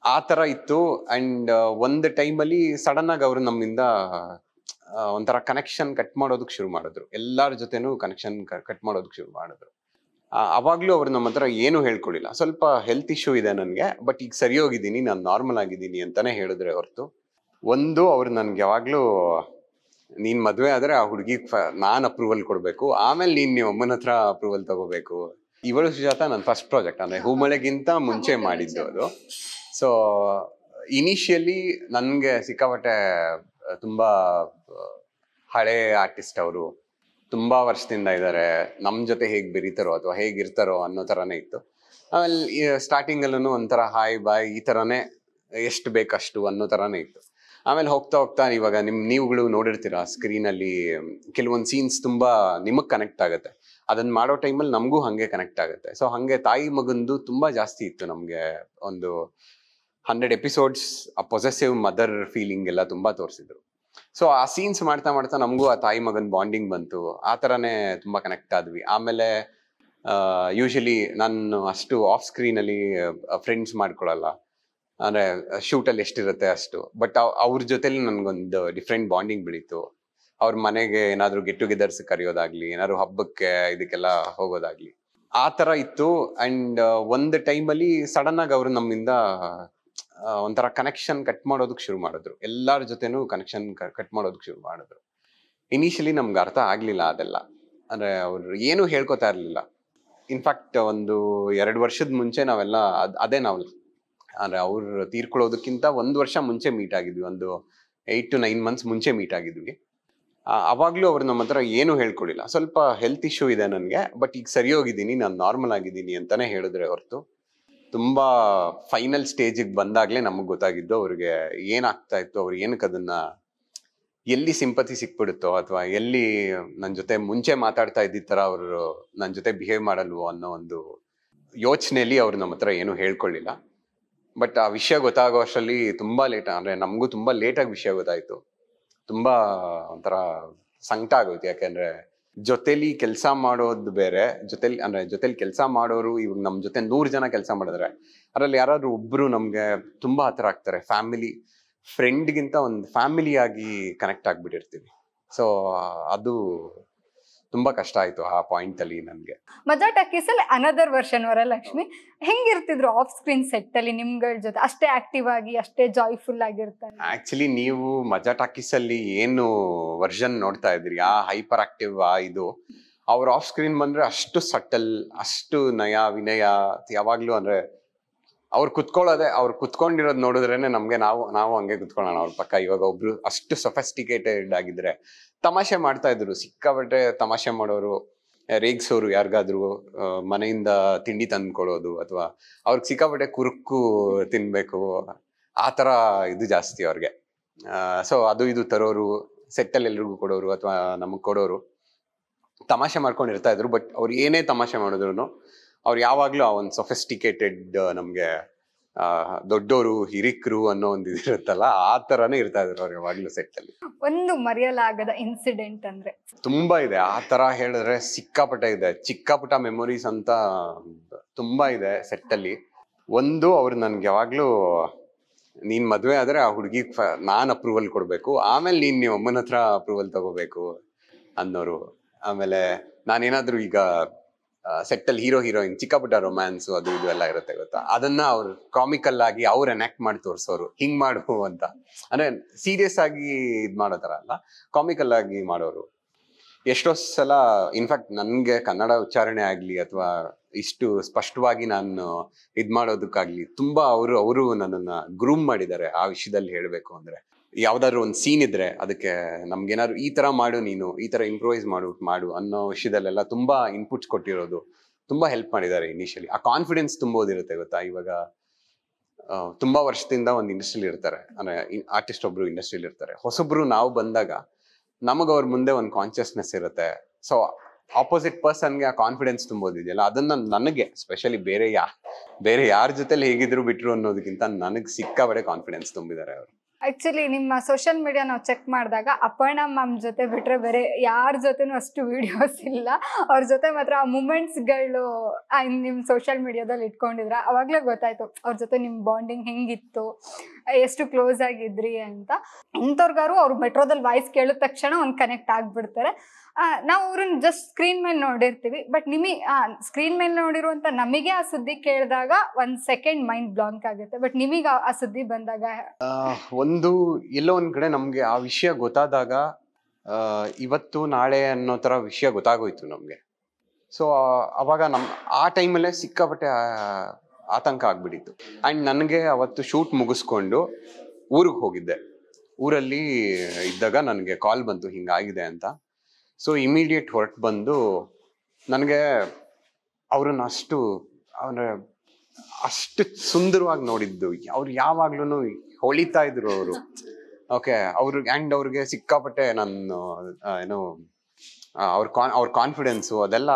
ಆ ತರ ಇತ್ತು. ಅಂಡ್ ಒಂದು ಟೈಮಲ್ಲಿ ಸಡನ್ ಆಗಿ ಅವರು ನಮ್ಮಿಂದ ಒಂಥರ ಕನೆಕ್ಷನ್ ಕಟ್ ಮಾಡೋದಕ್ಕೆ ಶುರು ಮಾಡಿದ್ರು. ಎಲ್ಲಾರ ಜೊತೆನೂ ಕನೆಕ್ಷನ್ ಕಟ್ ಮಾಡೋದಕ್ಕೆ ಶುರು ಮಾಡಿದ್ರು. ಅವಾಗ್ಲೂ ಅವ್ರು ನಮ್ಮ ಹತ್ರ ಏನು ಹೇಳ್ಕೊಳ್ಳಿಲ್ಲ. ಸ್ವಲ್ಪ ಹೆಲ್ತ್ ಇಶ್ಯೂ ಇದೆ ನನಗೆ, ಬಟ್ ಈಗ ಸರಿ ಹೋಗಿದ್ದೀನಿ, ನಾನು ನಾರ್ಮಲ್ ಆಗಿದ್ದೀನಿ ಅಂತಾನೆ ಹೇಳಿದ್ರೆ ಹೊರತು, ಒಂದು ಅವ್ರು ನನ್ಗೆ ಯಾವಾಗ್ಲೂ ನೀನ್ ಮದ್ವೆ ಆದ್ರೆ ಆ ಹುಡುಗಿಗ್ ನಾನ್ ಅಪ್ರೂವಲ್ ಕೊಡ್ಬೇಕು, ಆಮೇಲೆ ನೀವು ಅಮ್ಮನ ಹತ್ರ ಅಪ್ರೂವಲ್ ತಗೋಬೇಕು. ಇವಳು ಸುಜಾತ ನನ್ನ ಫಸ್ಟ್ ಪ್ರಾಜೆಕ್ಟ್, ಅಂದ್ರೆ ಹೂಮಳೆಗಿಂತ ಮುಂಚೆ ಮಾಡಿದ್ದು ಅದು. ಸೊ ಇನಿಷಿಯಲಿ ನನ್ಗೆ ಸಿಕ್ಕಾಪಟ್ಟೆ ತುಂಬಾ ಹಳೆ ಆರ್ಟಿಸ್ಟ್ ಅವರು, ತುಂಬಾ ವರ್ಷದಿಂದ ಇದ್ದಾರೆ, ನಮ್ ಜೊತೆ ಹೇಗ್ ಬೆರೀತಾರೋ ಅಥವಾ ಹೇಗಿರ್ತಾರೋ ಅನ್ನೋ ತರಾನೇ ಇತ್ತು. ಆಮೇಲೆ ಸ್ಟಾರ್ಟಿಂಗ್ ಅಲ್ಲೂ ಒಂಥರ ಹಾಯ್ ಬಾಯ್ ಈ ತರಾನೇ, ಎಷ್ಟು ಬೇಕಷ್ಟು ಅನ್ನೋ ತರಾನೇ ಇತ್ತು. ಆಮೇಲೆ ಹೋಗ್ತಾ ಹೋಗ್ತಾ ಇವಾಗ ನೀವುಗಳು ನೋಡಿರ್ತೀರಾ ಸ್ಕ್ರೀನ್ ಅಲ್ಲಿ ಕೆಲವೊಂದು ಸೀನ್ಸ್ ತುಂಬಾ ನಿಮಗ್ ಕನೆಕ್ಟ್ ಆಗುತ್ತೆ. ಅದನ್ನ ಮಾಡೋ ಟೈಮಲ್ಲಿ ನಮಗೂ ಹಂಗೆ ಕನೆಕ್ಟ್ ಆಗುತ್ತೆ. ಸೊ ಹಂಗೆ ತಾಯಿ ಮಗಂದು ತುಂಬಾ ಜಾಸ್ತಿ ಇತ್ತು ನಮ್ಗೆ. ಒಂದು 100 ಎಪಿಸೋಡ್ಸ್ ಆ ಪೊಸೆಸಿವ್ ಮದರ್ ಫೀಲಿಂಗ್ ಎಲ್ಲ ತುಂಬಾ ತೋರಿಸಿದ್ರು. ಸೊ ಆ ಸೀನ್ಸ್ ಮಾಡ್ತಾ ಮಾಡ್ತಾ ನಮಗೂ ಆ ತಾಯಿ ಮಗನ್ ಬಾಂಡಿಂಗ್ ಬಂತು. ಆ ಥರನೇ ತುಂಬ ಕನೆಕ್ಟ್ ಆದ್ವಿ. ಆಮೇಲೆ ಯೂಶಲಿ ನಾನು ಅಷ್ಟು ಆಫ್ ಸ್ಕ್ರೀನಲ್ಲಿ ಫ್ರೆಂಡ್ಸ್ ಮಾಡ್ಕೊಳಲ್ಲ, ಅಂದರೆ ಶೂಟಲ್ಲಿ ಎಷ್ಟಿರುತ್ತೆ ಅಷ್ಟು. ಬಟ್ ಅವ್ರ ಜೊತೆಲಿ ನನಗೊಂದು ಡಿಫ್ರೆಂಟ್ ಬಾಂಡಿಂಗ್ ಬೆಳೀತು. ಅವ್ರ ಮನೆಗೆ ಏನಾದರೂ ಗೆಟ್ ಟುಗೆದರ್ಸ್ ಕರೆಯೋದಾಗ್ಲಿ, ಏನಾದ್ರು ಹಬ್ಬಕ್ಕೆ ಇದಕ್ಕೆಲ್ಲ ಹೋಗೋದಾಗ್ಲಿ, ಆ ಥರ ಇತ್ತು. ಆ್ಯಂಡ್ ಒಂದು ಟೈಮಲ್ಲಿ ಸಡನ್ ಆಗಿ ಅವರು ನಮ್ಮಿಂದ ಒಂಥರ ಕನೆಕ್ಷನ್ ಕಟ್ ಮಾಡೋದಕ್ಕೆ ಶುರು ಮಾಡಿದ್ರು. ಎಲ್ಲಾರ ಜೊತೆನೂ ಕನೆಕ್ಷನ್ ಕಟ್ ಮಾಡೋದಕ್ಕೆ ಶುರು ಮಾಡಿದ್ರು. ಇನಿಷಿಯಲಿ ನಮ್ಗೆ ಅರ್ಥ ಆಗ್ಲಿಲ್ಲ ಅದೆಲ್ಲ, ಅಂದ್ರೆ ಅವ್ರು ಏನು ಹೇಳ್ಕೊತಾ ಇರ್ಲಿಲ್ಲ. ಇನ್ಫ್ಯಾಕ್ಟ್ ಒಂದು 2 ವರ್ಷದ ಮುಂಚೆ ನಾವೆಲ್ಲ ಅದೇ ನಾವು ಅಂದ್ರೆ ಅವ್ರು ತೀರ್ಕೊಳ್ಳೋದಕ್ಕಿಂತ 1 ವರ್ಷ ಮುಂಚೆ ಮೀಟ್ ಆಗಿದ್ವಿ. ಒಂದು 8 to 9 months ಮುಂಚೆ ಮೀಟ್ ಆಗಿದ್ವಿ. ಅವಾಗ್ಲೂ ಅವ್ರು ನಮ್ಮ ಹತ್ರ ಏನು ಹೇಳ್ಕೊಳ್ಳಿಲ್ಲ. ಸ್ವಲ್ಪ ಹೆಲ್ತ್ ಇಶ್ಯೂ ಇದೆ ನನಗೆ, ಬಟ್ ಈಗ ಸರಿ ಹೋಗಿದ್ದೀನಿ, ನಾನು ನಾರ್ಮಲ್ ಆಗಿದ್ದೀನಿ ಅಂತಾನೆ ಹೇಳಿದ್ರೆ ಹೊರತು, ತುಂಬಾ ಫೈನಲ್ ಸ್ಟೇಜಿಗೆ ಬಂದಾಗ್ಲೇ ನಮಗ್ ಗೊತ್ತಾಗಿದ್ದು ಅವ್ರಿಗೆ ಏನಾಗ್ತಾ ಇತ್ತು, ಅವ್ರು ಏನಕ್ಕೆ ಅದನ್ನ, ಎಲ್ಲಿ ಸಿಂಪತಿ ಸಿಕ್ಬಿಡುತ್ತೋ ಅಥವಾ ಎಲ್ಲಿ ನನ್ನ ಜೊತೆ ಮುಂಚೆ ಮಾತಾಡ್ತಾ ಇದ್ದಿದ್ ತರ ಅವರು ನನ್ನ ಜೊತೆ ಬಿಹೇವ್ ಮಾಡಲ್ವೋ ಅನ್ನೋ ಒಂದು ಯೋಚನೆಯಲ್ಲಿ ಅವ್ರು ನಮ್ಮ ಹತ್ರ ಏನು ಹೇಳ್ಕೊಳ್ಳಿಲ್ಲ. ಬಟ್ ಆ ವಿಷಯ ಗೊತ್ತಾಗೋ ಅಷ್ಟರಲ್ಲಿ ತುಂಬಾ ಲೇಟ್, ಅಂದ್ರೆ ನಮಗೂ ತುಂಬಾ ಲೇಟಾಗಿ ವಿಷಯ ಗೊತ್ತಾಯ್ತು. ತುಂಬಾ ಒಂಥರ ಸಂಕಟ ಆಗೋಯ್ತು. ಯಾಕೆಂದ್ರೆ ಜೊತೆಲಿ ಕೆಲಸ ಮಾಡೋದು ಬೇರೆ, ಜೊತೆಲಿ ಕೆಲಸ ಮಾಡೋರು ಇವಾಗ ನಮ್ ಜೊತೆ 100 ಜನ ಕೆಲಸ ಮಾಡಿದ್ರೆ ಅದ್ರಲ್ಲಿ ಯಾರಾದ್ರೂ ಒಬ್ರು ನಮ್ಗೆ ತುಂಬಾ ಹತ್ರ ಆಗ್ತಾರೆ. ಫ್ಯಾಮಿಲಿ, ಫ್ರೆಂಡ್ಗಿಂತ ಒಂದು ಫ್ಯಾಮಿಲಿ ಆಗಿ ಕನೆಕ್ಟ್ ಆಗ್ಬಿಟ್ಟಿರ್ತೀವಿ. ಸೊ ಅದು ತುಂಬಾ ಕಷ್ಟ ಆಯ್ತು ಆ ಪಾಯಿಂಟ್ ಅಲ್ಲಿ ನನ್ಗೆ. ಮಜಾ ಟಾಕೀಸ್ ಅಲ್ಲಿ ಅನದರ್ ವರ್ಷನ್ ವರಲಕ್ಷ್ಮಿ ಹೆಂಗಿರ್ತಿದ್ರು ಆಫ್ ಸ್ಕ್ರೀನ್ ಸೆಟ್ ಅಲ್ಲಿ ನಿಮ್ಗಳ ಜೊತೆ? ಅಷ್ಟೇ ಆಕ್ಟಿವ್ ಆಗಿ, ಅಷ್ಟೇ ಜಾಯ್ಫುಲ್ ಆಗಿರ್ತಾರೆ? ಆಕ್ಚುಲಿ ನೀವು ಮಜಾ ಟಾಕೀಸ್ ಅಲ್ಲಿ ಏನು ವರ್ಷನ್ ನೋಡ್ತಾ ಇದ್ರಿ, ಆ ಹೈಪರ್ ಆಕ್ಟಿವ್ ಇದು, ಅವ್ರ ಆಫ್ ಸ್ಕ್ರೀನ್ ಬಂದ್ರೆ ಅಷ್ಟು ಸಟಲ್, ಅಷ್ಟು ನಯ ವಿನಯ. ಯಾವಾಗ್ಲೂ ಅಂದ್ರೆ ಅವ್ರು ಕುತ್ಕೊಳ್ಳೋದೆ, ಅವ್ರು ಕುತ್ಕೊಂಡಿರೋದು ನೋಡಿದ್ರೇನೆ ನಮ್ಗೆ ನಾವು ಹಂಗೆ ಕುತ್ಕೊಳ್ಳೋಣ ಅವ್ರ ಪಕ್ಕ. ಇವಾಗ ಒಬ್ರು ಅಷ್ಟು ಸೊಫೆಸ್ಟಿಕೇಟೆಡ್ ಆಗಿದ್ರೆ ತಮಾಷೆ ಮಾಡ್ತಾ ಇದ್ರು, ಸಿಕ್ಕಾಪಟ್ಟೆ ತಮಾಷೆ ಮಾಡೋರು, ರೇಗ್ಸೋರು, ಯಾರಿಗಾದ್ರು ಮನೆಯಿಂದ ತಿಂಡಿ ತಂದ್ಕೊಡೋದು ಅಥವಾ ಅವ್ರಿಗೆ ಸಿಕ್ಕಾಪಟ್ಟೆ ಕುರುಕು ತಿನ್ಬೇಕು, ಆ ತರ ಇದು ಜಾಸ್ತಿ ಅವ್ರಿಗೆ. ಸೊ ಅದು ಇದು ತರೋರು, ಸೆಟ್ಟಲ್ಲಿ ಎಲ್ರಿಗೂ ಕೊಡೋರು ಅಥವಾ ನಮಗ್ ಕೊಡೋರು, ತಮಾಷೆ ಮಾಡ್ಕೊಂಡು ಇರ್ತಾ ಇದ್ರು. ಬಟ್ ಅವ್ರು ಏನೇ ತಮಾಷೆ ಮಾಡಿದ್ರು ಅವ್ರು ಯಾವಾಗ್ಲೂ ಆ ಒಂದು ಸೊಫೆಸ್ಟಿಕೇಟೆಡ್, ನಮ್ಗೆ ದೊಡ್ಡೋರು ಹಿರಿಕರು ಅನ್ನೋ ಒಂದು ಇದಿರುತ್ತಲ್ಲ, ಆ ತರಾನೇ ಇರ್ತಾ ಇದ್ರು ಅವ್ರು ಯಾವಾಗ್ಲೂ ಸೆಟ್ ಅಲ್ಲಿ. ಒಂದು ಮರೆಯಲಾಗದ ಇನ್ಸಿಡೆಂಟ್ ಅಂದ್ರೆ? ತುಂಬಾ ಇದೆ. ಆ ತರ ಹೇಳಿದ್ರೆ ಸಿಕ್ಕಾಪಟ್ಟೆ ಇದೆ. ಚಿಕ್ಕ ಪುಟ್ಟ ಮೆಮೊರೀಸ್ ಅಂತ ತುಂಬಾ ಇದೆ ಸೆಟ್ ಅಲ್ಲಿ. ಒಂದು, ಅವ್ರು ನನ್ಗೆ ಯಾವಾಗ್ಲೂ ನೀನ್ ಮದ್ವೆ ಆದ್ರೆ ಆ ಹುಡುಗಿಗ್ ನಾನ್ ಅಪ್ರೂವಲ್ ಕೊಡ್ಬೇಕು, ಆಮೇಲೆ ನೀವು ಅಮ್ಮನ ಹತ್ರ ಅಪ್ರೂವಲ್ ತಗೋಬೇಕು ಅನ್ನೋರು. ಆಮೇಲೆ ನಾನೇನಾದ್ರು ಈಗ ಸೆಟ್ ಅಲ್ಲಿ ಹೀರೋಯಿನ್ ಚಿಕ್ಕ ಪುಟ್ಟ ರೊಮ್ಯಾನ್ಸ್ ಅದು ಇದು ಎಲ್ಲ ಇರುತ್ತೆ ಗೊತ್ತಾ, ಅದನ್ನ ಅವ್ರು ಕಾಮಿಕಲ್ ಆಗಿ ಅವ್ರು ಎನಾಕ್ಟ್ ಮಾಡಿ ತೋರ್ಸೋರು, ಹಿಂಗ್ ಮಾಡು ಅಂತ. ಅಂದ್ರೆ ಸೀರಿಯಸ್ ಆಗಿ ಇದ್ ಮಾಡೋ ತರ ಅಲ್ಲ, ಕಾಮಿಕಲ್ ಆಗಿ ಮಾಡೋರು. ಎಷ್ಟೋ ಸಲ ಇನ್ಫ್ಯಾಕ್ಟ್ ನನ್ಗೆ ಕನ್ನಡ ಉಚ್ಚಾರಣೆ ಆಗ್ಲಿ ಅಥವಾ ಇಷ್ಟು ಸ್ಪಷ್ಟವಾಗಿ ನಾನು ಇದ್ ಮಾಡೋದಕ್ಕಾಗ್ಲಿ ತುಂಬಾ ಅವರು ನನ್ನನ್ನ ಗ್ರೂಮ್ ಮಾಡಿದ್ದಾರೆ ಆ ವಿಷಯದಲ್ಲಿ ಹೇಳ್ಬೇಕು ಅಂದ್ರೆ. ಯಾವ್ದಾದ್ರು ಒಂದು ಸೀನ್ ಇದ್ರೆ ಅದಕ್ಕೆ ನಮ್ಗೇನಾದ್ರು ಈ ತರ ಮಾಡು, ನೀನು ಈ ತರ ಇಂಪ್ರೂವೈಸ್ ಮಾಡು ಅನ್ನೋ ವಿಷಯದಲ್ಲೆಲ್ಲ ತುಂಬಾ ಇನ್ಪುಟ್ಸ್ ಕೊಟ್ಟಿರೋದು, ತುಂಬಾ ಹೆಲ್ಪ್ ಮಾಡಿದ್ದಾರೆ ಇನಿಷಿಯಲಿ. ಆ ಕಾನ್ಫಿಡೆನ್ಸ್ ತುಂಬೋದಿರುತ್ತೆ ಗೊತ್ತಾ. ಇವಾಗ ತುಂಬಾ ವರ್ಷದಿಂದ ಒಂದು ಇಂಡಸ್ಟ್ರಿಲಿ ಇರ್ತಾರೆ, ಅಂದ್ರೆ ಆರ್ಟಿಸ್ಟ್ ಒಬ್ರು ಇಂಡಸ್ಟ್ರಿಲಿ ಇರ್ತಾರೆ, ಹೊಸಬ್ರು ನಾವು ಬಂದಾಗ ನಮಗ್ ಅವ್ರ ಮುಂದೆ ಒಂದು ಕಾನ್ಶಿಯಸ್ನೆಸ್ ಇರುತ್ತೆ. ಸೊ ಆಪೋಸಿಟ್ ಪರ್ಸನ್ಗೆ ಆ ಕಾನ್ಫಿಡೆನ್ಸ್ ತುಂಬೋದಿದೆಯಲ್ಲ, ಅದನ್ನ ನನಗೆ ಸ್ಪೆಷಲಿ ಬೇರೆ ಯಾರ ಜೊತೆಲಿ ಹೇಗಿದ್ರು ಬಿಟ್ರು ಅನ್ನೋದಕ್ಕಿಂತ ನನಗ್ ಸಿಕ್ಕಾಬಡೆ ಕಾನ್ಫಿಡೆನ್ಸ್ ತುಂಬಿದ್ದಾರೆ ಅವರು. ಆಕ್ಚುಲಿ ನಿಮ್ಮ ಸೋಷಿಯಲ್ ಮೀಡಿಯಾ ನಾವು ಚೆಕ್ ಮಾಡಿದಾಗ ಅಪರ್ಣಾ ಮ್ಯಾಮ್ ಜೊತೆ ಬಿಟ್ರೆ ಬೇರೆ ಯಾರ ಜೊತೆನೂ ಅಷ್ಟು ವಿಡಿಯೋಸ್ ಇಲ್ಲ. ಅವ್ರ ಜೊತೆ ಮಾತ್ರ ಆ ಮೂಮೆಂಟ್ಸ್ಗಳು ನಿಮ್ಮ ಸೋಷಿಯಲ್ ಮೀಡಿಯಾದಲ್ಲಿ ಇಟ್ಕೊಂಡಿದ್ರ. ಅವಾಗಲೇ ಗೊತ್ತಾಯ್ತು ಅವ್ರ ಜೊತೆ ನಿಮ್ಮ ಬಾಂಡಿಂಗ್ ಹೆಂಗಿತ್ತು, ಎಷ್ಟು ಕ್ಲೋಸ್ ಆಗಿದ್ರಿ ಅಂತ. ಇಂಥವ್ರಿಗಾರು ಅವ್ರು ಮೆಟ್ರೋದಲ್ಲಿ ವಾಯ್ಸ್ ಕೇಳಿದ ತಕ್ಷಣ ಒಂದು ಕನೆಕ್ಟ್ ಆಗ್ಬಿಡ್ತಾರೆ. ನಾವು ಅವ್ರನ್ನ ಜಸ್ಟ್ ಸ್ಕ್ರೀನ್ ಮೇಲೆ ನೋಡಿರ್ತೀವಿ, ಬಟ್ ನಿಮಗೆ ಸ್ಕ್ರೀನ್ ಮೇಲೆ ನೋಡಿರುವಂತ ನಮಗೆ ಆ ಸುದ್ದಿ ಕೇಳಿದಾಗ 1 ಸೆಕೆಂಡ್ ಮೈಂಡ್ ಬ್ಲಾಂಕ್ ಆಗುತ್ತೆ. ಬಟ್ ನಿಮಗೆ ಆ ಸುದ್ದಿ ಬಂದಾಗ ಒಂದು ಎಲ್ಲೋ ಒಂದ್ ಕಡೆ ನಮ್ಗೆ ಆ ವಿಷಯ ಗೊತ್ತಾದಾಗ ಇವತ್ತು ನಾಳೆ ಅನ್ನೋ ತರ ವಿಷಯ ಗೊತ್ತಾಗೋಯ್ತು ನಮ್ಗೆ. ಸೊ ಅವಾಗ ಆ ಟೈಮಲ್ಲೇ ಸಿಕ್ಕಾಪಟ್ಟೆ ಆತಂಕ ಆಗ್ಬಿಟ್ಟಿತ್ತು. ಅಂಡ್ ನನಗೆ ಅವತ್ತು ಶೂಟ್ ಮುಗಿಸ್ಕೊಂಡು ಊರಿಗೆ ಹೋಗಿದ್ದೆ. ಊರಲ್ಲಿ ಇದ್ದಾಗ ನನಗೆ ಕಾಲ್ ಬಂತು ಹಿಂಗಾಗಿದೆ ಅಂತ. ಸೊ ಇಮಿಡಿಯೇಟ್ ಹೊರಟು ಬಂದು ನನಗೆ ಅವ್ರನ್ನ ಅಷ್ಟು ಸುಂದರವಾಗಿ ನೋಡಿದ್ದು. ಅವ್ರು ಯಾವಾಗ್ಲೂ ಹೊಳಿತಾ ಇದ್ರು ಅವರು. ಓಕೆ, ಅವ್ರಿಗೆ ಸಿಕ್ಕಾಪಟ್ಟೆ ನಾನು ಏನು ಅವ್ರ ಕಾನ್ಫಿಡೆನ್ಸು ಅದೆಲ್ಲ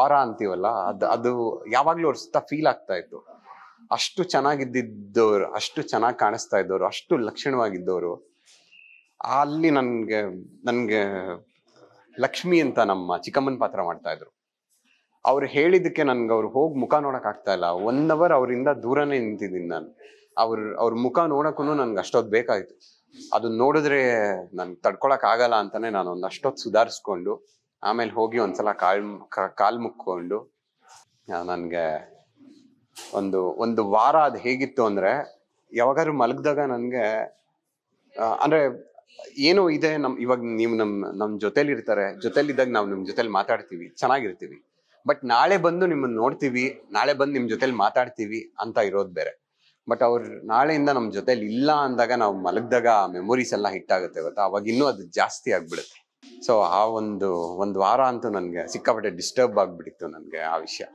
ಆರಾ ಅಂತೀವಲ್ಲ, ಅದು ಯಾವಾಗ್ಲೂ ಅವ್ರ ಸುತ್ತ ಫೀಲ್ ಆಗ್ತಾ ಇತ್ತು. ಅಷ್ಟು ಚೆನ್ನಾಗಿದ್ದವ್ರು, ಅಷ್ಟು ಚೆನ್ನಾಗಿ ಕಾಣಿಸ್ತಾ ಇದ್ದವ್ರು, ಅಷ್ಟು ಲಕ್ಷಣವಾಗಿದ್ದವರು. ಅಲ್ಲಿ ನನ್ಗೆ ಲಕ್ಷ್ಮಿ ಅಂತ ನಮ್ಮ ಚಿಕ್ಕಮ್ಮನ ಪಾತ್ರ ಮಾಡ್ತಾ ಇದ್ರು. ಅವ್ರು ಹೇಳಿದ್ದಕ್ಕೆ ನನ್ಗೆ ಅವ್ರು ಹೋಗಿ ಮುಖ ನೋಡಕ್ ಆಗ್ತಾ ಇಲ್ಲ. 1 hour ಅವರಿಂದ ದೂರನೇ ನಿಂತಿದ್ದೀನಿ ನಾನು. ಅವ್ರ ಮುಖ ನೋಡಕ್ಕೂ ನನ್ಗೆ ಅಷ್ಟೊತ್ತು ಬೇಕಾಯ್ತು. ಅದನ್ನ ನೋಡಿದ್ರೆ ನನ್ಗೆ ತಡ್ಕೊಳಕ್ ಆಗಲ್ಲ ಅಂತಾನೆ ನಾನು ಅಷ್ಟೊತ್ತು ಸುಧಾರಿಸ್ಕೊಂಡು ಆಮೇಲೆ ಹೋಗಿ ಒಂದ್ಸಲ ಕಾಲ್ ಮುಕ್ಕೊಂಡು ನನ್ಗೆ ಒಂದು ವಾರ ಅದು ಹೇಗಿತ್ತು ಅಂದ್ರೆ, ಯಾವಾಗಾದ್ರು ಮಲಗ್ದಾಗ ನನ್ಗೆ ಅಂದ್ರೆ ಏನೋ ಇದೆ, ಇವಾಗ ನೀವು ನಮ್ ಜೊತೆಲಿದ್ದಾಗ ನಾವು ನಿಮ್ ಜೊತೆಲಿ ಮಾತಾಡ್ತೀವಿ, ಚೆನ್ನಾಗಿರ್ತೀವಿ. ಬಟ್ ನಾಳೆ ಬಂದು ನಿಮ್ಮನ್ನ ನೋಡ್ತೀವಿ, ನಾಳೆ ಬಂದು ನಿಮ್ ಜೊತೆಲಿ ಮಾತಾಡ್ತೀವಿ ಅಂತ ಇರೋದ್ ಬೇರೆ. ಬಟ್ ಅವ್ರು ನಾಳೆಯಿಂದ ನಮ್ ಜೊತೆಲಿ ಇಲ್ಲ ಅಂದಾಗ ನಾವು ಮಲಗ್ದಾಗ ಮೆಮೊರೀಸ್ ಎಲ್ಲ ಹಿಟ್ಟಾಗುತ್ತೆ ಗೊತ್ತಾ, ಅವಾಗ ಇನ್ನೂ ಅದು ಜಾಸ್ತಿ ಆಗ್ಬಿಡುತ್ತೆ. ಸೊ ಆ ಒಂದು ವಾರ ಅಂತೂ ನನ್ಗೆ ಸಿಕ್ಕಾಪಟ್ಟೆ ಡಿಸ್ಟರ್ಬ್ ಆಗ್ಬಿಟ್ಟಿತ್ತು ನನ್ಗೆ ಆ ವಿಷಯ.